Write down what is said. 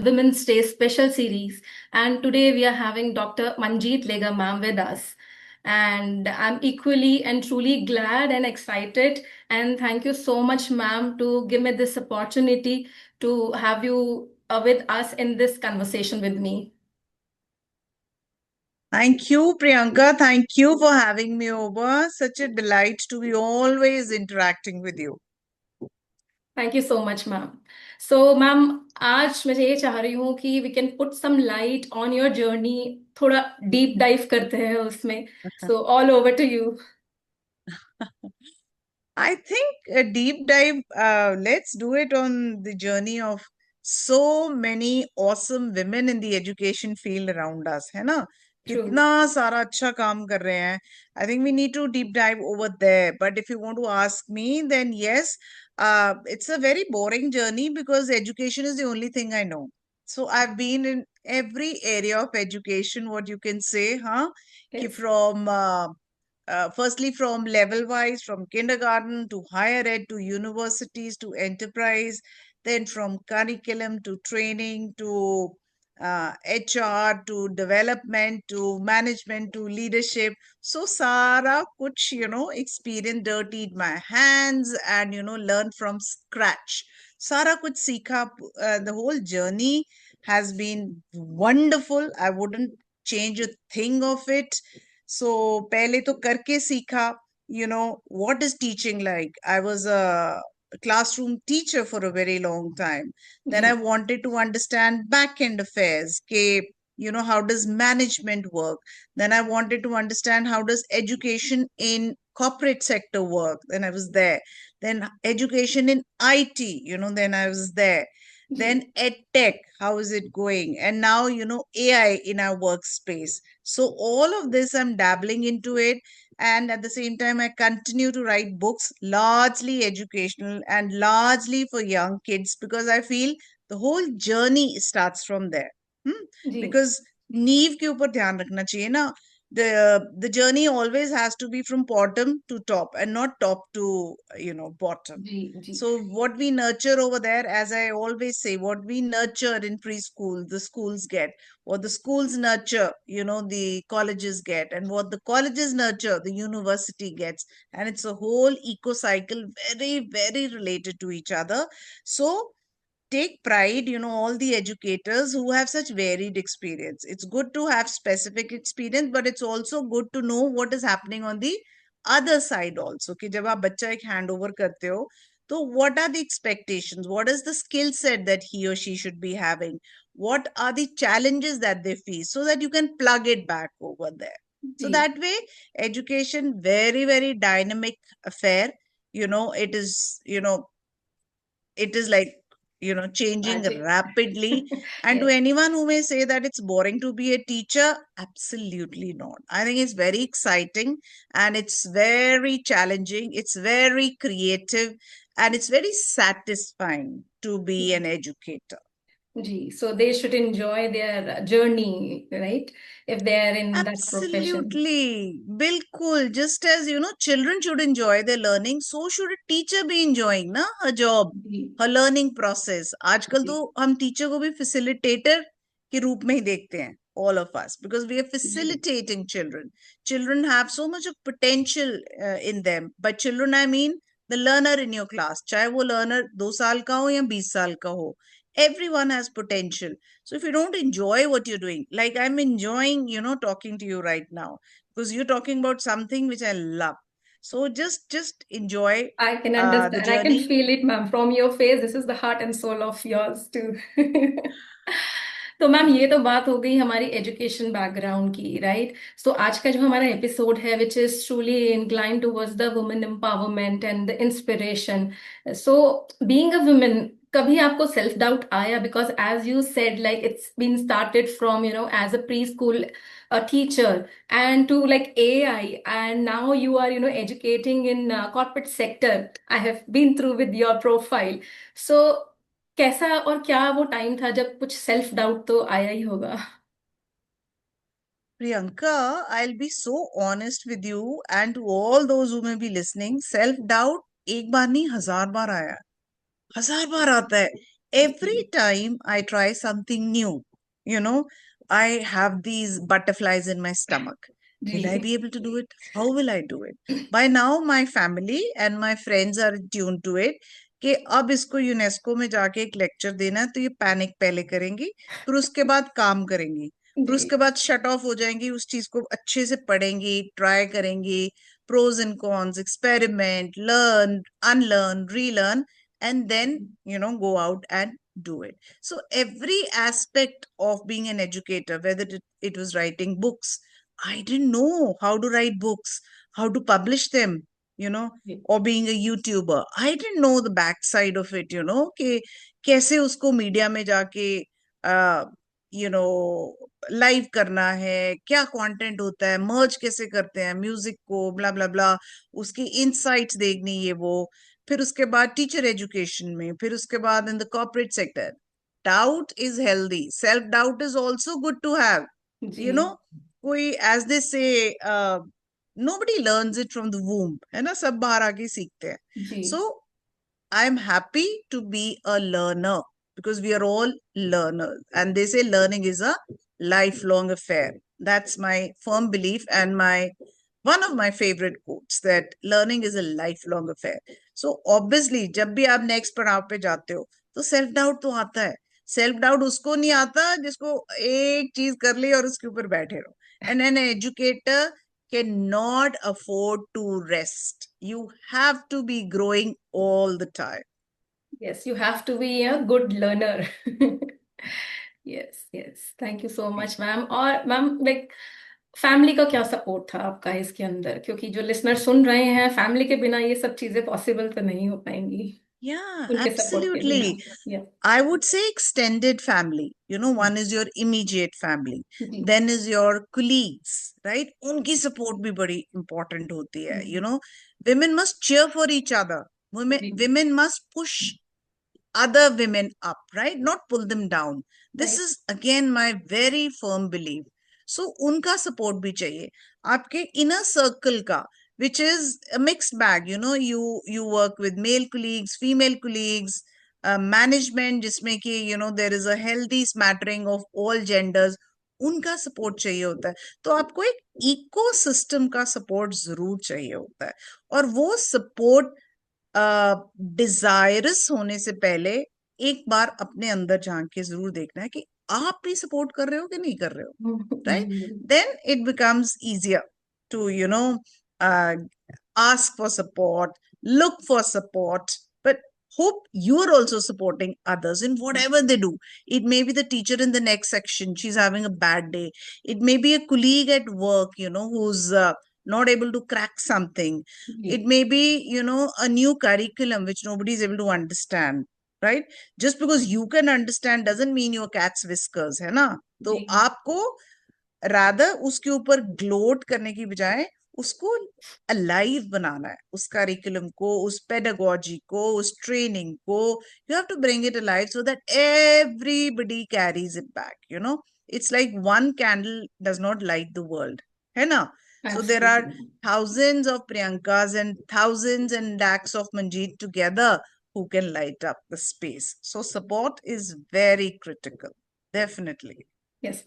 Women's Day special series. And today we are having Dr. Manjeet Lega ma'am with us. And I'm equally and truly glad and excited. And thank you so much, ma'am, to give me this opportunity to have you with us in this conversation with me. Thank you, Priyanka. Thank you for having me over. Such a delight to be always interacting with you. Thank you so much ma'am so ma'am आज मैं ये चाह रही हूँ कि we can put some light on your journey थोड़ा deep dive करते हैं उसमें so all over to you I think a deep dive, let's do it on the journey of so many awesome women in the education field around us, है ना? True कितना सारा अच्छा काम कर रहे हैं. I think we need to deep dive over there. But if you want to ask me, then yes, it's a very boring journey because education is the only thing I know. So I've been in every area of education, what you can say, huh? कि yes from firstly from level wise, from kindergarten to higher ed to universities to enterprise, then from curriculum to training to HR to development to management to leadership. So Sara kuch, experience dirtied my hands and, learn from scratch. Sara kuch sikha, the whole journey has been wonderful. I wouldn't change a thing of it. So पहले तो करके सीखा. What is teaching like? I was a classroom teacher for a very long time. Then ji I wanted to understand back end affairs. How does management work? Then I wanted to understand how does education in corporate sector work? Then I was there. Then education in IT, then I was there. Ji Then EdTech, how is it going? And now, AI in our workspace. So all of this, I'm dabbling into it. And at the same time, I continue to write books, largely educational and largely for young kids, because I feel the whole journey starts from there. Hmm? Ji Because नींव के ऊपर ध्यान रखना चाहिए ना. The journey always has to be from bottom to top and not top to bottom. Ji ji So what we nurture over there, as I always say, what we nurture in preschool, the schools get. What the schools nurture, the colleges get. And what the colleges nurture, the university gets. And it's a whole eco cycle, very, very related to each other. So take pride, all the educators who have such varied experience. It's good to have specific experience, but it's also good to know what is happening on the other side also. कि जब आप बच्चा एक handover करते हो, तो what are the expectations? What is the skill set that he or she should be having? What are the challenges that they face so that you can plug it back over there? So जी that way, education, very, very dynamic affair. It is like changing magic rapidly. And to yes anyone who may say that it's boring to be a teacher, absolutely not. I think it's very exciting and it's very challenging, it's very creative, and it's very satisfying to be an educator. जी so they should enjoy their journey right if they are in that profession Absolutely. Bilkul. Just as, children should enjoy their learning, so should a teacher be enjoying na, her job, जी her learning process. आजकल जी तो हम teacher को भी facilitator के रूप में ही देखते हैं, all of us, because we are ji facilitating children. Children have so much of potential in them. By children, I mean the learner in your class. चाहे वो learner 2 साल का हो या 20 साल का हो. Everyone has potential. So if you don't enjoy what you're doing, like I'm enjoying, talking to you right now because you're talking about something which I love. So just enjoy I can the understand. I can journey. feel it, ma'am, from your face. This is the heart and soul of yours too. तो ma'am ये तो बात हो गई हमारी education background की right so आज का जो हमारा एपिसोड है which is truly incline towards the women empowerment and the inspiration so being a women कभी आपको सेल्फ डाउट आया because as you said like it's been started from as a preschool a teacher and to like AI and now you are educating in corporate sector. I have been through with your profile. So कैसा और क्या वो time था जब कुछ self doubt तो आया ही होगा Priyanka, I'll be so honest with you and to all those who may be listening. Self doubt एक बार नहीं 1000 बार आया है. 1000 बार आता है. every time I try something new, you know, I have these butterflies in my stomach. Will I ji be able to do it? How will I do it? By now, my family and my friends are tuned to it कि अब इसको UNESCO में जाके एक lecture देना है, तो ये पैनिक पहले करेंगी, फिर उसके बाद काम करेंगी, फिर जी उसके बाद शट ऑफ हो जाएंगी, उस चीज को अच्छे से पढ़ेंगी, ट्राई करेंगी, pros and cons, experiment, learn, unlearn, relearn, and then, go out and do it. So every aspect of being an educator, whether it was writing books, I didn't know how to write books, how to publish them, you know, जी or being a YouTuber. I didn't know the backside of it, कि कैसे उसको media में जाके you know live करना है, क्या content होता है, मर्ज कैसे करते हैं म्यूजिक को, ब्ला ब्ला ब्ला, उसकी इनसाइट्स देखनी, ये वो, फिर उसके बाद टीचर एजुकेशन में, फिर उसके बाद in the corporate sector. Doubt is healthy, self doubt is also good to have, जी यू नो कोई as they say nobody learns it from the womb, है ना, सब बाहर आके सीखते हैं. जी So I'm happy to be a learner because we are all learners. And they say learning is a lifelong affair. That's my firm belief and my one of my favorite quotes, that learning is a lifelong affair. So obviously, जब भी आप next पड़ाव पे जाते हो, तो self doubt तो आता है. Self doubt उसको नहीं आता जिसको एक चीज कर ली और उसके ऊपर बैठे रहो. And an educator cannot afford to rest. You have to be growing all the time. yes, you have to be a good learner. Yes yes, thank you so much ma'am. और मैम लाइक फैमिली का क्या support था आपका इसके अंदर, क्योंकि जो listener सुन रहे हैं, फैमिली के बिना ये सब चीजें पॉसिबल तो नहीं हो पाएंगी, Yeah, उनके सपोर्ट के बिना. absolutely. या I would say extended family. One is your immediate family, ji then is your colleagues, right? उनकी support भी बड़ी important होती है. Women must cheer for each other. जी Women must push other women up, right? Not pull them down. This right is again my very firm belief. So उनका support भी चाहिए. आपके inner circle का, which is a mixed bag. You work with male colleagues, female colleagues, management जिसमें कि there is a healthy smattering of all genders. उनका support चाहिए होता है. तो आपको एक इको सिस्टम का सपोर्ट जरूर चाहिए होता है. और वो सपोर्ट डिजायरस होने से पहले एक बार अपने अंदर झांक के जरूर देखना है कि आप भी सपोर्ट कर रहे हो कि नहीं कर रहे हो, right? Ji Then it becomes easier to uh, ask for support, look for support, but hope you are also supporting others in whatever they do. It may be the teacher in the next section, she's having a bad day. It may be a colleague at work, who's not able to crack something. Ji It may be, a new curriculum which nobody is able to understand, right? Just because you can understand doesn't mean your cat's whiskers, है ना? तो जी आपको rather उसके ऊपर gloat करने की बजाय उसको अलाइव बनाना है, उस करिकुलम को, उस पेडागोजी को, उस ट्रेनिंग को. You have to bring it alive so that everybody carries it back. It's like one candle does not light the world, है ना? So there are absolutely. thousands of Priyankas and thousands and lakhs of Manjeet together who can light up the space. So support is very critical, definitely. Yes.